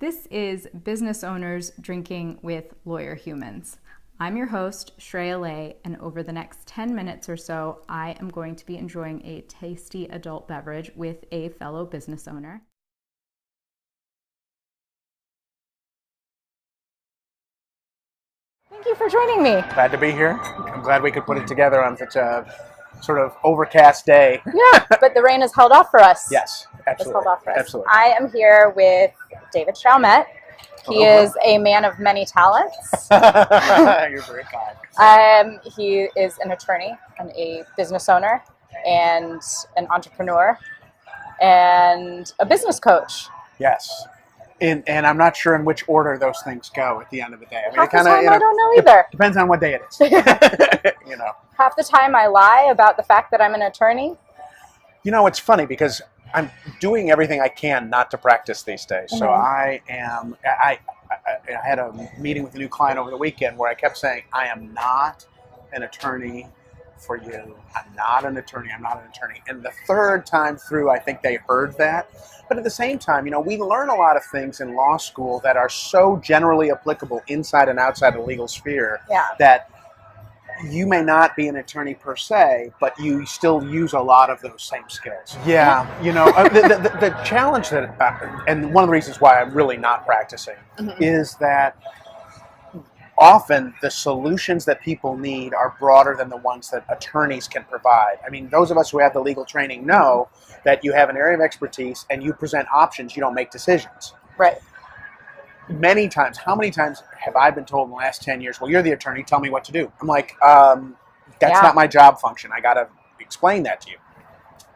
This is Business Owners Drinking with Lawyer Humans. I'm your host, Shreya Ley, and over the next 10 minutes or so, I am going to be enjoying a tasty adult beverage with a fellow business owner. Thank you for joining me. Glad to be here. I'm glad we could put it together on such a sort of overcast day. Yeah, but the rain has held off for us. Yes, absolutely. Held off for us. Absolutely. I am here with David Chalmette. He is a man of many talents. You're very kind. He is an attorney and a business owner and an entrepreneur and a business coach. Yes. And I'm not sure in which order those things go at the end of the day. I mean, Half the time I don't know either. Depends on what day it is. You know. Half the time I lie about the fact that I'm an attorney. You know, it's funny because I'm doing everything I can not to practice these days. So I had a meeting with a new client over the weekend where I kept saying, I am not an attorney for you. I'm not an attorney. I'm not an attorney. And the third time through, I think they heard that. But at the same time, you know, we learn a lot of things in law school that are so generally applicable inside and outside the legal sphere that you may not be an attorney per se, but you still use a lot of those same skills. Yeah, you know, the challenge that, and one of the reasons why I'm really not practicing is that often the solutions that people need are broader than the ones that attorneys can provide. I mean, those of us who have the legal training know that you have an area of expertise and you present options, you don't make decisions. Right. Many times, how many times have I been told in the last 10 years, well, you're the attorney, tell me what to do? I'm like, that's not my job function. I got to explain that to you.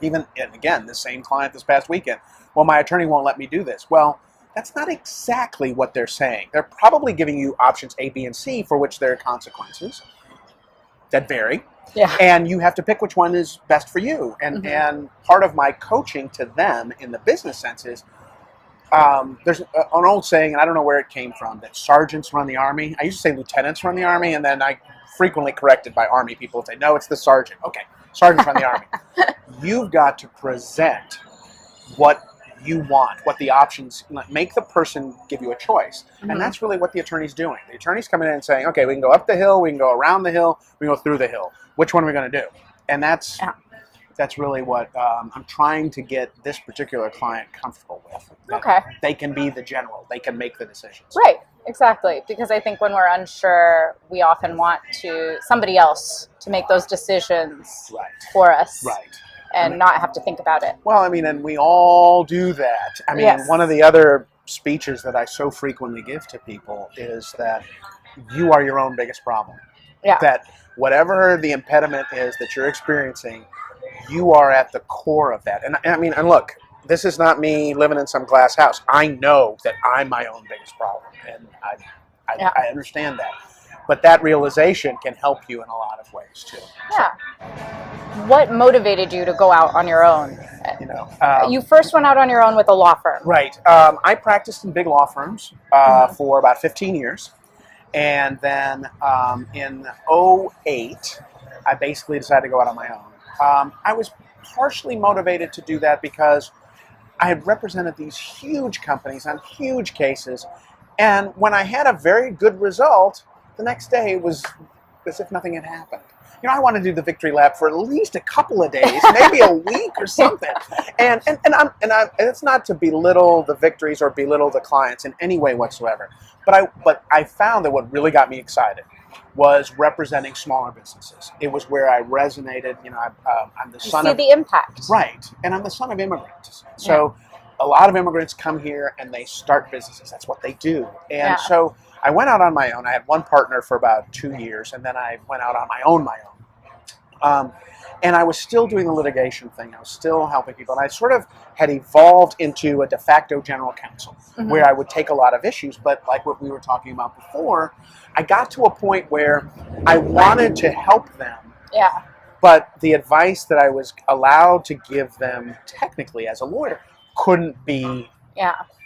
Even, and again, the same client this past weekend, well, my attorney won't let me do this. Well, that's not exactly what they're saying. They're probably giving you options A, B, and C for which there are consequences that vary. Yeah. And you have to pick which one is best for you. And and part of my coaching to them in the business sense is, there's an old saying, and I don't know where it came from, that sergeants run the Army. I used to say lieutenants run the Army, and then I frequently corrected by Army people would say, no, it's the sergeant. Okay, sergeants run the Army. You've got to present what you want, what the options, make the person give you a choice. And that's really what the attorney's doing. The attorney's coming in and saying, okay, we can go up the hill, we can go around the hill, we can go through the hill. Which one are we going to do? And that's really what I'm trying to get this particular client comfortable with. Okay. They can be the general. They can make the decisions. Right. Exactly. Because I think when we're unsure, we often want somebody else to make those decisions for us. Right. And not have to think about it. Well, I mean, and we all do that. I mean, one of the other speeches that I so frequently give to people is that you are your own biggest problem. Yeah. That whatever the impediment is that you're experiencing, you are at the core of that. And I mean, and look, this is not me living in some glass house. I know that I'm my own biggest problem, and I understand that. But that realization can help you in a lot of ways too. Yeah. What motivated you to go out on your own? You know, you first went out on your own with a law firm. Right. I practiced in big law firms for about 15 years. And then in '08, I basically decided to go out on my own. I was partially motivated to do that because I had represented these huge companies on huge cases. And when I had a very good result, the next day it was as if nothing had happened. You know, I want to do the victory lap for at least a couple of days, maybe a week or something. And it's not to belittle the victories or belittle the clients in any way whatsoever. But I found that what really got me excited was representing smaller businesses. It was where I resonated. You know, I'm the son of the impact, right, and I'm the son of immigrants. So a lot of immigrants come here and they start businesses. That's what they do. And so I went out on my own. I had one partner for about 2 years, and then I went out on my own. And I was still doing the litigation thing. I was still helping people. And I sort of had evolved into a de facto general counsel where I would take a lot of issues. But like what we were talking about before, I got to a point where I wanted to help them. Yeah. But the advice that I was allowed to give them technically as a lawyer couldn't be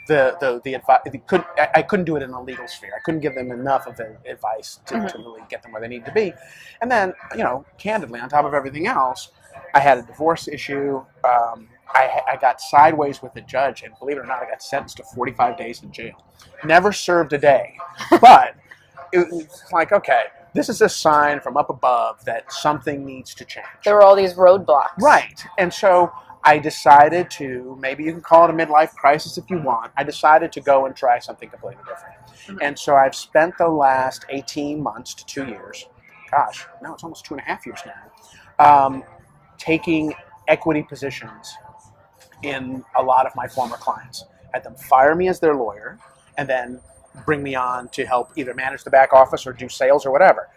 the advice. I couldn't do it in a legal sphere. I couldn't give them enough of the advice to really get them where they need to be. And then, you know, candidly, on top of everything else, I had a divorce issue. I got sideways with the judge, and believe it or not, I got sentenced to 45 days in jail. Never served a day. But it was like, okay, this is a sign from up above that something needs to change. There were all these roadblocks. Right. And so I decided to, maybe you can call it a midlife crisis if you want, I decided to go and try something completely different. Mm-hmm. And so I've spent the last 18 months to 2 years, gosh, no, it's almost 2.5 years now, taking equity positions in a lot of my former clients. Had them fire me as their lawyer and then bring me on to help either manage the back office or do sales or whatever.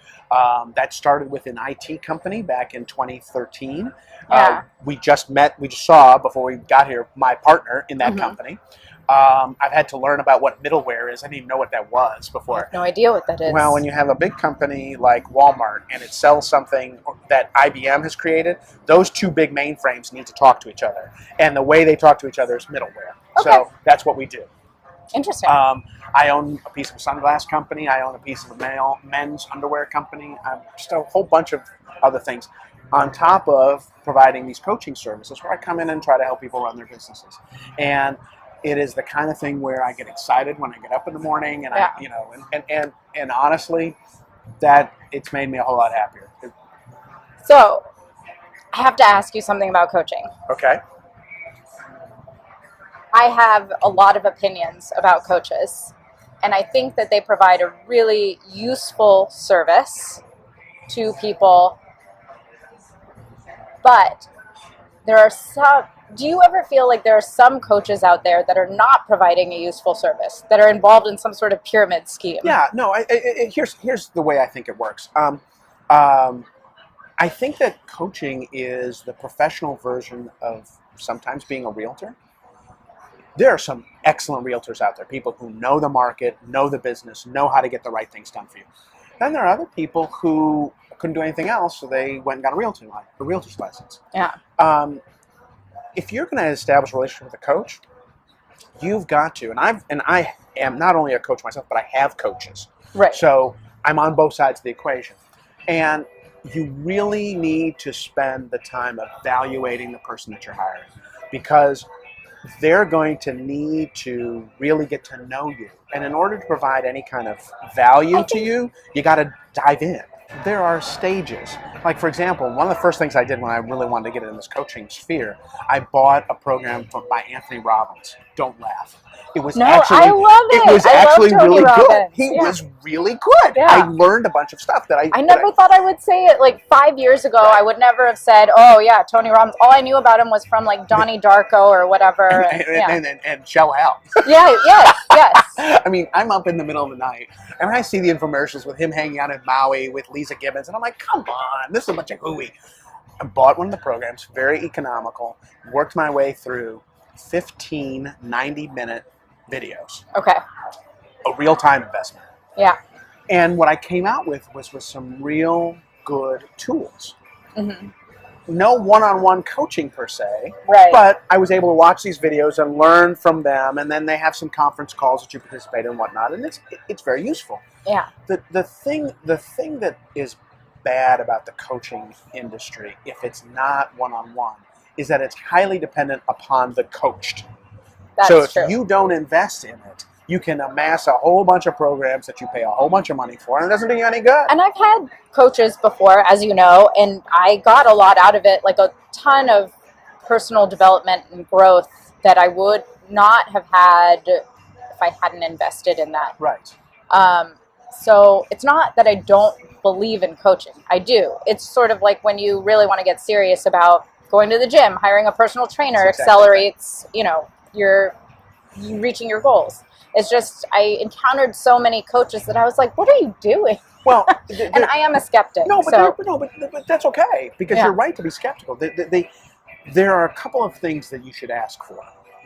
That started with an IT company back in 2013. Yeah. We just saw before we got here, my partner in that company. I've had to learn about what middleware is. I didn't even know what that was before. I have no idea what that is. Well, when you have a big company like Walmart and it sells something that IBM has created, those two big mainframes need to talk to each other. And the way they talk to each other is middleware. Okay. So that's what we do. Interesting. I own a piece of a sunglass company. I own a piece of a men's underwear company. Just a whole bunch of other things on top of providing these coaching services where I come in and try to help people run their businesses. And it is the kind of thing where I get excited when I get up in the morning, and and honestly, that it's made me a whole lot happier. So, I have to ask you something about coaching. Okay. I have a lot of opinions about coaches, and I think that they provide a really useful service to people. But there are some. Do you ever feel like there are some coaches out there that are not providing a useful service, that are involved in some sort of pyramid scheme? Yeah, no, here's the way I think it works. I think that coaching is the professional version of sometimes being a realtor. There are some excellent realtors out there, people who know the market, know the business, know how to get the right things done for you. Then there are other people who couldn't do anything else, so they went and got a realtor's license. Yeah. If you're going to establish a relationship with a coach, you've got to, and I am not only a coach myself, but I have coaches. Right. So I'm on both sides of the equation. And you really need to spend the time evaluating the person that you're hiring, because they're going to need to really get to know you. And in order to provide any kind of value to you, you got to dive in. There are stages. Like, for example, one of the first things I did when I really wanted to get in this coaching sphere, I bought a program by Anthony Robbins, Don't Laugh. It was I love it. It was actually really Robbins. good. He was really good. Yeah. I learned a bunch of stuff that I never thought I would say it. Like 5 years ago, I would never have said, "Oh yeah, Tony Robbins." All I knew about him was from like Donnie Darko or whatever, and Shell Out. Yeah. Yes. I mean, I'm up in the middle of the night, and when I see the infomercials with him hanging out in Maui with Lisa Gibbons, and I'm like, "Come on, this is a bunch of hooey." I bought one of the programs, very economical. Worked my way through 15 90-minute videos. Okay. A real-time investment. Yeah. And what I came out with was some real good tools. Mm-hmm. No one-on-one coaching per se, right? But I was able to watch these videos and learn from them, and then they have some conference calls that you participate in and whatnot, and it's very useful. Yeah. The thing that is bad about the coaching industry, if it's not one-on-one, is that it's highly dependent upon the coached. So if you don't invest in it, you can amass a whole bunch of programs that you pay a whole bunch of money for, and it doesn't do you any good. And I've had coaches before, as you know, and I got a lot out of it, like a ton of personal development and growth that I would not have had if I hadn't invested in that. Right. So it's not that I don't believe in coaching. I do. It's sort of like when you really want to get serious about going to the gym, hiring a personal trainer accelerates, you reaching your goals. It's just, I encountered so many coaches that I was like, what are you doing? Well, and I am a skeptic. But that's okay, because you're right to be skeptical. There are a couple of things that you should ask for.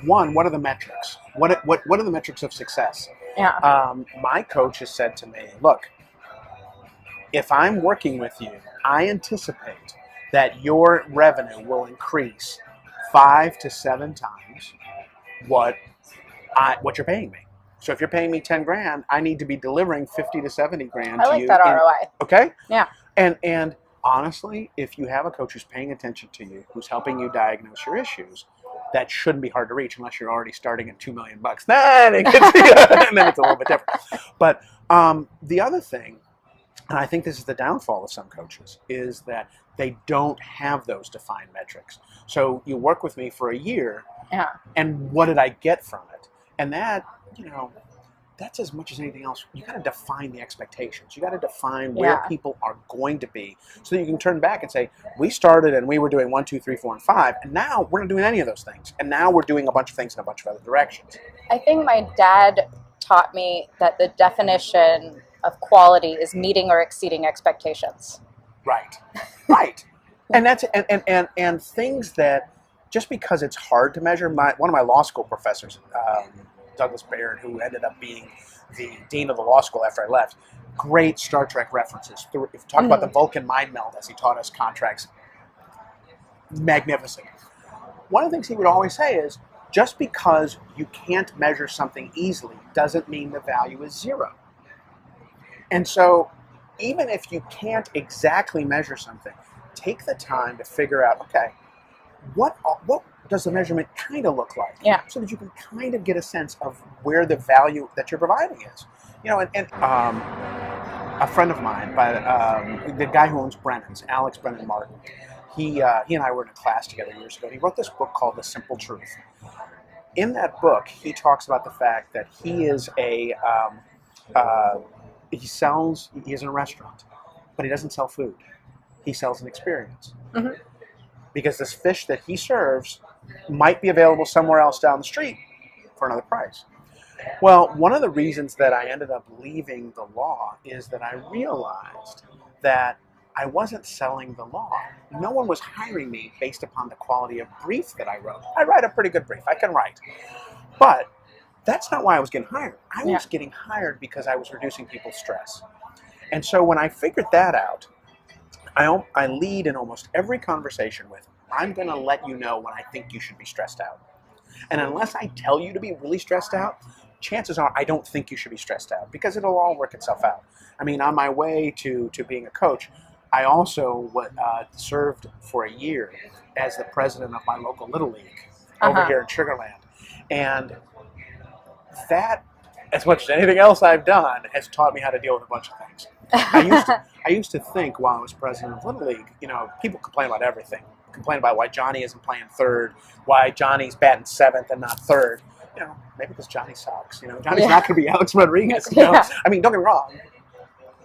One, what are the metrics? What are the metrics of success? Yeah. My coach has said to me, look, if I'm working with you, I anticipate that your revenue will increase 5 to 7 times what you're paying me. So if you're paying me 10 grand, I need to be delivering 50 to 70 grand to you. I like that ROI. Okay? Yeah. And honestly, if you have a coach who's paying attention to you, who's helping you diagnose your issues, that shouldn't be hard to reach unless you're already starting at $2 million. Then it gets, and then it's a little bit different. But the other thing, and I think this is the downfall of some coaches, is that they don't have those defined metrics. So you work with me for a year, and what did I get from it? And that, that's as much as anything else. You got to define the expectations. You got to define where people are going to be, so that you can turn back and say, we started and we were doing 1, 2, 3, 4, and 5, and now we're not doing any of those things. And now we're doing a bunch of things in a bunch of other directions. I think my dad taught me that the definition of quality is meeting or exceeding expectations. Right. And that's and things that, just because it's hard to measure, one of my law school professors, Douglas Baird, who ended up being the dean of the law school after I left, great Star Trek references. If you talk about the Vulcan mind meld as he taught us contracts, magnificent. One of the things he would always say is, just because you can't measure something easily doesn't mean the value is zero. And so even if you can't exactly measure something, take the time to figure out, okay, what does the measurement kind of look like? So that you can kind of get a sense of where the value that you're providing is. A friend of mine, the guy who owns Brennan's, Alex Brennan Martin, he and I were in a class together years ago. He wrote this book called The Simple Truth. In that book, he talks about the fact that he is he is in a restaurant, but he doesn't sell food. He sells an experience. Because this fish that he serves might be available somewhere else down the street for another price. Well, one of the reasons that I ended up leaving the law is that I realized that I wasn't selling the law. No one was hiring me based upon the quality of brief that I wrote. I write a pretty good brief. I can write. But that's not why I was getting hired. I was getting hired because I was reducing people's stress. And so when I figured that out, I lead in almost every conversation with, I'm going to let you know when I think you should be stressed out. And unless I tell you to be really stressed out, chances are I don't think you should be stressed out, because it'll all work itself out. I mean, on my way to being a coach, I also served for a year as the president of my local Little League over here in Sugar Land. And that, as much as anything else I've done, has taught me how to deal with a bunch of things. I used to think while I was president of Little League, people complain about everything. Complain about why Johnny isn't playing third, why Johnny's batting seventh and not third. Maybe because Johnny sucks. Johnny's not going to be Alex Rodriguez. I mean, don't get me wrong.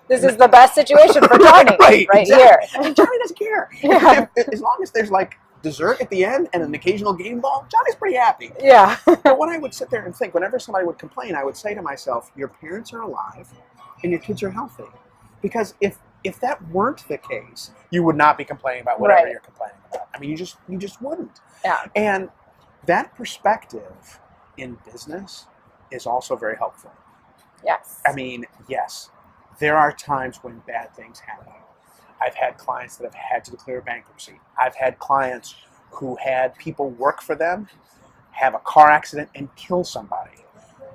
This is the best situation for Johnny right exactly. here. And Johnny doesn't care. As long as there's dessert at the end and an occasional game ball, Johnny's pretty happy. But when I would sit there and think, whenever somebody would complain, I would say to myself, your parents are alive and your kids are healthy. Because if that weren't the case, you would not be complaining about whatever you're complaining about. I mean, you just wouldn't. And that perspective in business is also very helpful. I mean, yes, there are times when bad things happen. I've had clients that have had to declare bankruptcy. I've had clients who had people work for them, have a car accident, and kill somebody.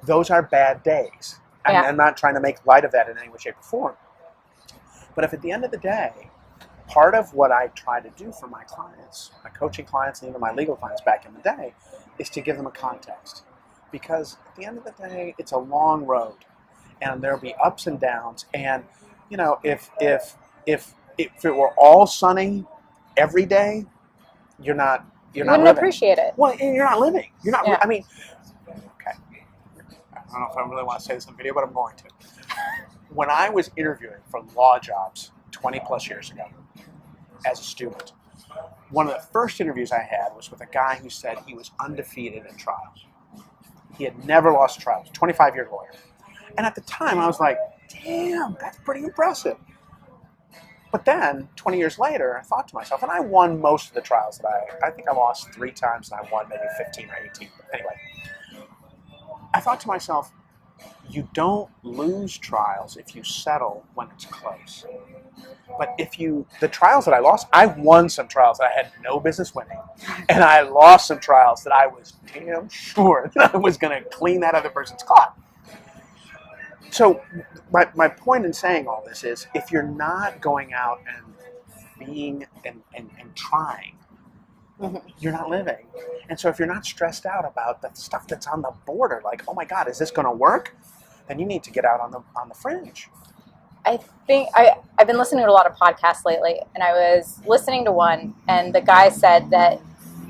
Those are bad days. I'm not trying to make light of that in any way, shape, or form. But if at the end of the day, part of what I try to do for my clients, my coaching clients, and even my legal clients back in the day, is to give them a context. Because at the end of the day, it's a long road, and there'll be ups and downs. And if it were all sunny every day, you wouldn't appreciate it. Well, you're not living. You're not. I mean, okay. I don't know if I really want to say this on video, but I'm going to. When I was interviewing for law jobs 20 plus years ago as a student, one of the first interviews I had was with a guy who said he was undefeated in trials. He had never lost a trial. He was a 25-year lawyer. And at the time, I was like, damn, that's pretty impressive. But then, 20 years later, I thought to myself, and I won most of the trials that I think I lost 3 times, and I won maybe 15 or 18. But anyway, I thought to myself, you don't lose trials if you settle when it's close. But the trials that I lost, I won some trials that I had no business winning. And I lost some trials that I was damn sure that I was going to clean that other person's clock. So my point in saying all this is, if you're not going out and being and trying, you're not living. And so if you're not stressed out about the stuff that's on the border, like, oh my God, is this going to work? Then you need to get out on the fringe. I think I've been listening to a lot of podcasts lately, and I was listening to one, and the guy said that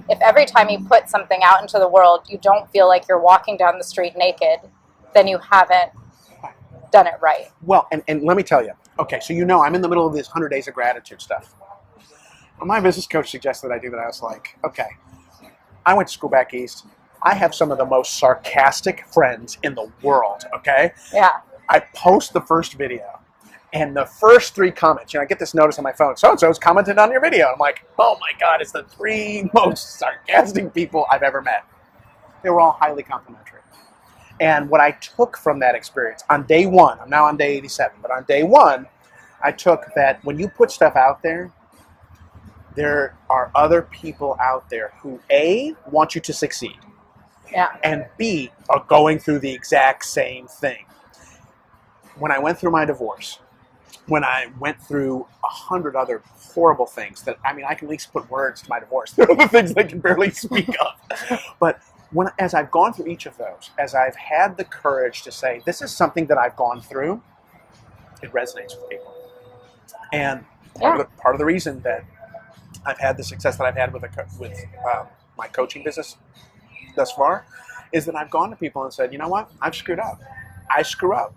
if every time you put something out into the world, you don't feel like you're walking down the street naked, then you haven't done it right. Well, and let me tell you, okay, so I'm in the middle of this 100 Days of Gratitude stuff. When my business coach suggested I do that, I was like, okay, I went to school back east. I have some of the most sarcastic friends in the world, okay? Yeah. I post the first video, and the first 3 comments, I get this notice on my phone, so-and-so's commented on your video. I'm like, oh my God, it's the 3 most sarcastic people I've ever met. They were all highly complimentary. And what I took from that experience, on day 1, I'm now on day 87, but on day 1, I took that when you put stuff out there are other people out there who, A, want you to succeed, and B, are going through the exact same thing. When I went through my divorce, when I went through 100 other horrible things that, I can at least put words to my divorce. There are the things I can barely speak of. But as I've gone through each of those, as I've had the courage to say, this is something that I've gone through, it resonates with people. And part of the reason that I've had the success that I've had with my coaching business thus far is that I've gone to people and said, you know what, I've screwed up. I screw up.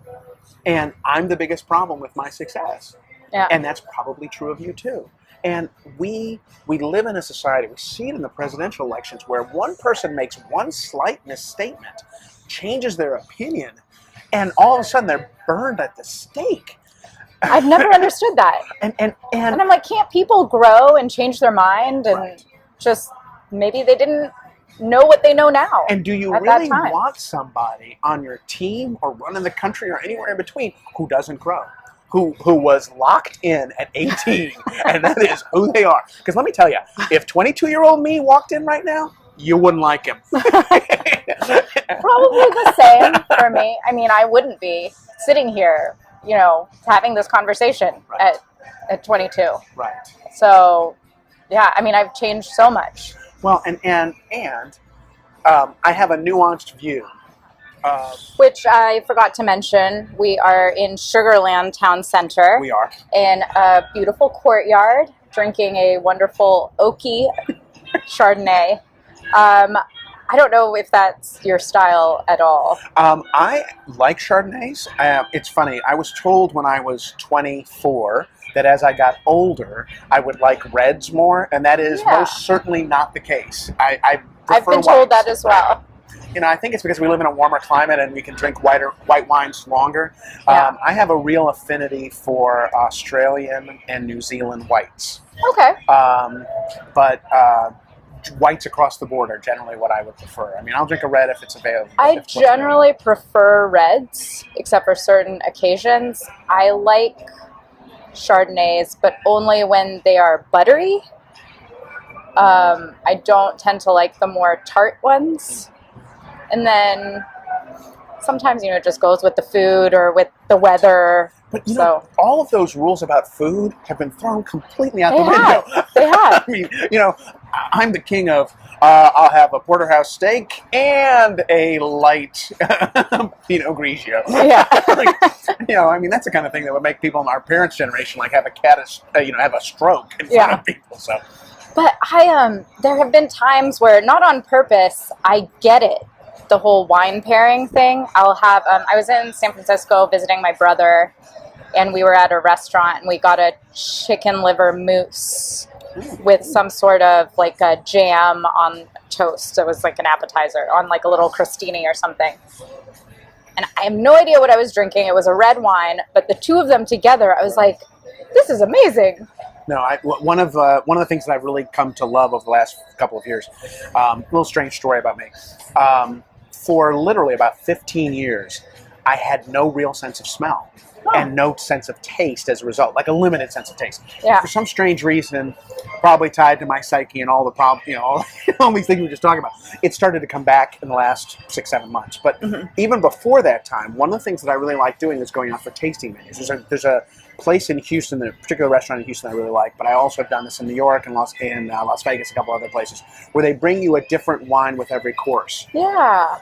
And I'm the biggest problem with my success. Yeah. And that's probably true of you too. And we live in a society, we see it in the presidential elections, where one person makes one slight misstatement, changes their opinion, and all of a sudden they're burned at the stake. I've never understood that. And I'm like, can't people grow and change their mind? And just maybe they didn't know what they know now. And do you really want somebody on your team or running the country or anywhere in between who doesn't grow? Who was locked in at 18, and that is who they are. Because let me tell you, if 22-year-old me walked in right now, you wouldn't like him. Probably the same for me. I wouldn't be sitting here, having this conversation at 22. Right. So, yeah, I've changed so much. Well, and I have a nuanced view. Which I forgot to mention, we are in Sugarland Town Center. We are. In a beautiful courtyard, drinking a wonderful oaky Chardonnay. I don't know if that's your style at all. I like Chardonnays. It's funny. I was told when I was 24 that as I got older, I would like reds more, and that is most certainly not the case. I've been told that as well. I think it's because we live in a warmer climate and we can drink white wines longer. Yeah. I have a real affinity for Australian and New Zealand whites. Okay. But whites across the board are generally what I would prefer. I'll drink a red if it's available. I generally prefer reds, except for certain occasions. I like Chardonnays, but only when they are buttery. I don't tend to like the more tart ones. And then sometimes, it just goes with the food or with the weather. But, all of those rules about food have been thrown completely out the window. They have. I'm the king of, I'll have a porterhouse steak and a light Pinot Grigio. Yeah. That's the kind of thing that would make people in our parents' generation, have have a stroke in front of people. So. But there have been times where, not on purpose, I get it. The whole wine pairing thing. I'll have, I was in San Francisco visiting my brother, and we were at a restaurant, and we got a chicken liver mousse with some sort of a jam on toast. It was like an appetizer on a little crostini or something. And I have no idea what I was drinking. It was a red wine, but the two of them together, I was like, this is amazing. No, one of the things that I've really come to love over the last couple of years, a little strange story about me. For literally about 15 years, I had no real sense of smell and no sense of taste as a result, like a limited sense of taste. Yeah. For some strange reason, probably tied to my psyche and all the problems, all these things we were just talking about, it started to come back in the last 6-7 months. But even before that time, one of the things that I really like doing is going out for tasting menus. There's a place in Houston, a particular restaurant in Houston I really like, but I also have done this in New York and Las Vegas, a couple other places, where they bring you a different wine with every course. Yeah.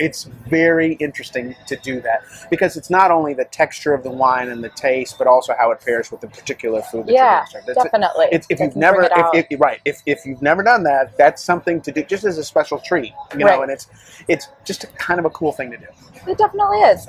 It's very interesting to do that, because it's not only the texture of the wine and the taste, but also how it pairs with the particular food that you're doing. Definitely. If you've never done that, that's something to do just as a special treat, and it's just kind of a cool thing to do. It definitely is.